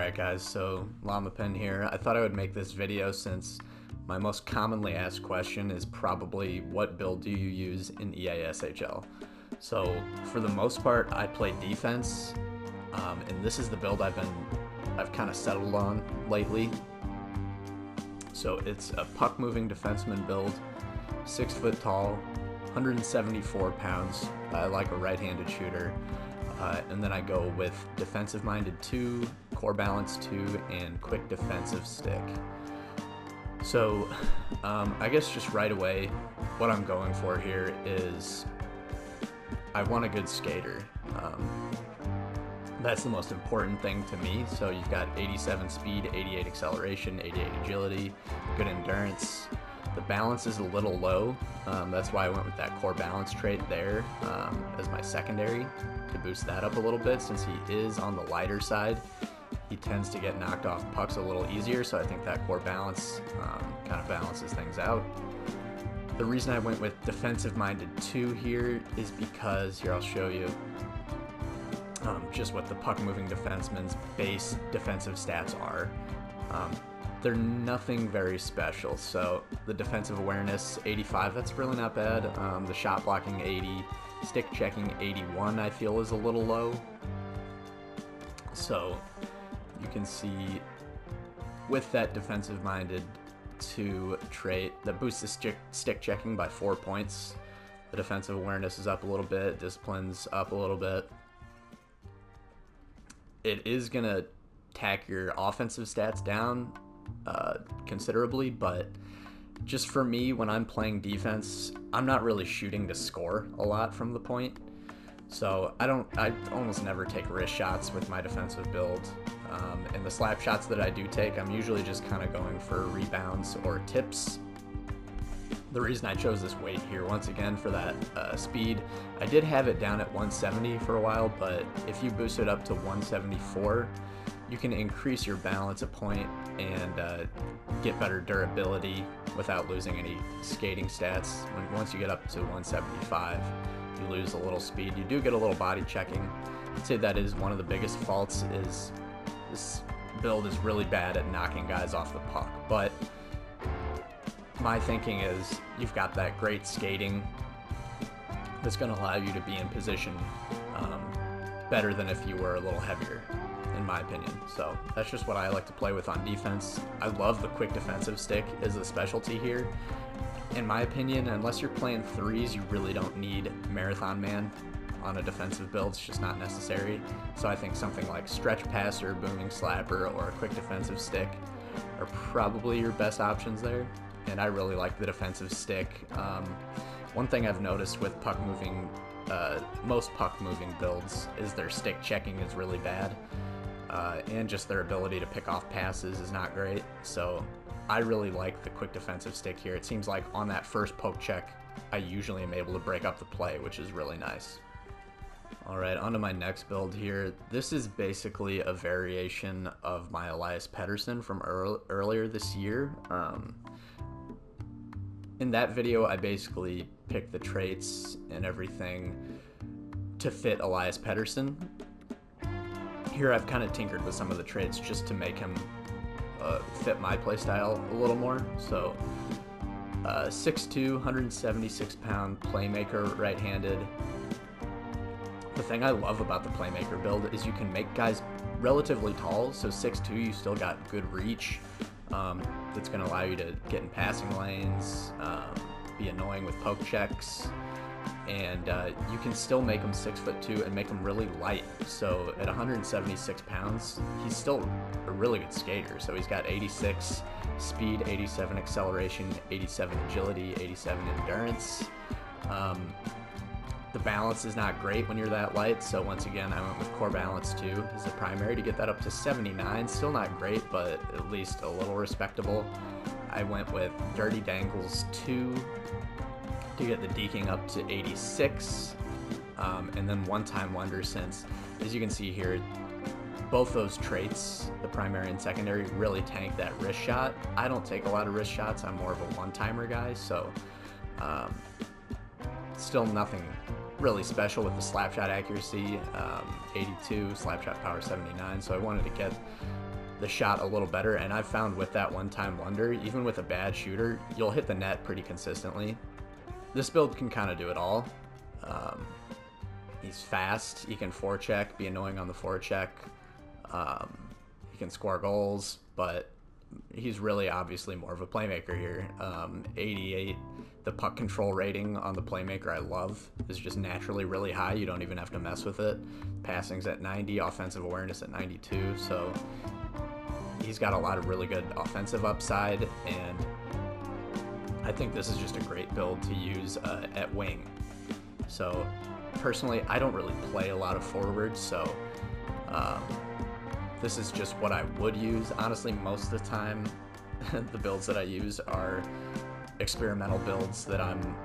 Alright guys, so llamapen here. I thought I would make this video since my most commonly asked question is probably what build do you use in EASHL? So for the most part I play defense, and this is the build I've kind of settled on lately. So it's a puck moving defenseman build, 6 foot tall, 174 pounds. I like a right-handed shooter. And then I go with defensive minded 2, core balance 2, and quick defensive stick. So I guess just right away what I'm going for here is I want a good skater. That's the most important thing to me. So you've got 87 speed, 88 acceleration, 88 agility, good endurance. The balance is a little low. That's why I went with that core balance trait there as my secondary to boost that up a little bit. Since he is on the lighter side, he tends to get knocked off pucks a little easier. So I think that core balance kind of balances things out. The reason I went with defensive-minded 2 here is because, here I'll show you just what the puck-moving defenseman's base defensive stats are. They're nothing very special. So the defensive awareness 85, that's really not bad. The shot blocking 80, stick checking 81 I feel is a little low. So you can see with that defensive minded 2 trait that boosts the stick checking by 4 points. The defensive awareness is up a little bit, discipline's up a little bit. It is gonna tack your offensive stats down considerably, but just for me, when I'm playing defense, I'm not really shooting to score a lot from the point. So I almost never take wrist shots with my defensive build. And the slap shots that I do take, I'm usually just kind of going for rebounds or tips. The reason I chose this weight here, once again, for that speed, I did have it down at 170 for a while, but if you boost it up to 174, you can increase your balance a point and get better durability without losing any skating stats. Once you get up to 175, you lose a little speed. You do get a little body checking. I'd say that is one of the biggest faults, is this build is really bad at knocking guys off the puck. But my thinking is you've got that great skating that's going to allow you to be in position better than if you were a little heavier, in my opinion. So that's just what I like to play with on defense. I love the quick defensive stick as a specialty here. In my opinion, unless you're playing 3s, you really don't need Marathon Man on a defensive build. It's just not necessary. So I think something like stretch passer, booming slapper, or a quick defensive stick are probably your best options there. And I really like the defensive stick. One thing I've noticed with puck moving, most puck moving builds, is their stick checking is really bad. And just their ability to pick off passes is not great. So I really like the quick defensive stick here. It seems like on that first poke check, I usually am able to break up the play, which is really nice. Alright, on to my next build here. This is basically a variation of my Elias Patterson from earlier this year. In that video, I basically picked the traits and everything to fit Elias Patterson. Here I've kind of tinkered with some of the traits just to make him fit my playstyle a little more. So 6'2", 176 pound playmaker, right-handed. The thing I love about the playmaker build is you can make guys relatively tall. So 6'2", you still got good reach. That's going to allow you to get in passing lanes, be annoying with poke checks. And you can still make him 6'2" and make him really light. So at 176 pounds, he's still a really good skater. So he's got 86 speed, 87 acceleration, 87 agility, 87 endurance. The balance is not great when you're that light. So once again, I went with core balance 2 as the primary to get that up to 79. Still not great, but at least a little respectable. I went with dirty dangles 2 to get the deking up to 86, and then one-time wonder, since, as you can see here, both those traits, the primary and secondary, really tank that wrist shot. I don't take a lot of wrist shots. I'm more of a one-timer guy, so still nothing really special with the slap shot accuracy, 82, slap shot power 79, so I wanted to get the shot a little better. And I've found with that one-time wonder, even with a bad shooter, you'll hit the net pretty consistently. This build can kind of do it all. He's fast, he can forecheck, be annoying on the forecheck, he can score goals, but he's really obviously more of a playmaker here. 88, the puck control rating on the playmaker I love is just naturally really high. You don't even have to mess with it. Passing's at 90, offensive awareness at 92, so he's got a lot of really good offensive upside, and I think this is just a great build to use at wing. So personally, I don't really play a lot of forwards, so this is just what I would use. Honestly, most of the time, the builds that I use are experimental builds that I'm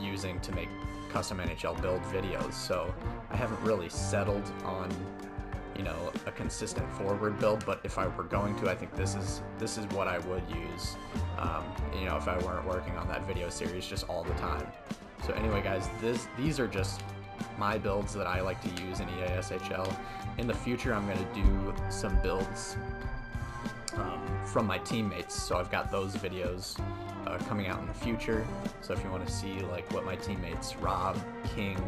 using to make custom NHL build videos, so I haven't really settled on, you know, a consistent forward build. But if I were going to, I think this is what I would use, you know, if I weren't working on that video series just all the time. So anyway, guys, these are just my builds that I like to use in EASHL. In the future, I'm going to do some builds from my teammates, so I've got those videos coming out in the future. So if you want to see like what my teammates Rob, King,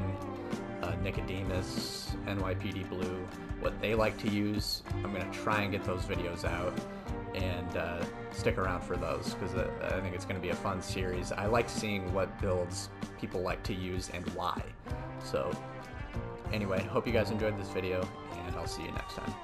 Nicodemus, NYPD Blue, what they like to use, I'm going to try and get those videos out, and stick around for those, because I think it's going to be a fun series. I like seeing what builds people like to use and why. So anyway, hope you guys enjoyed this video, and I'll see you next time.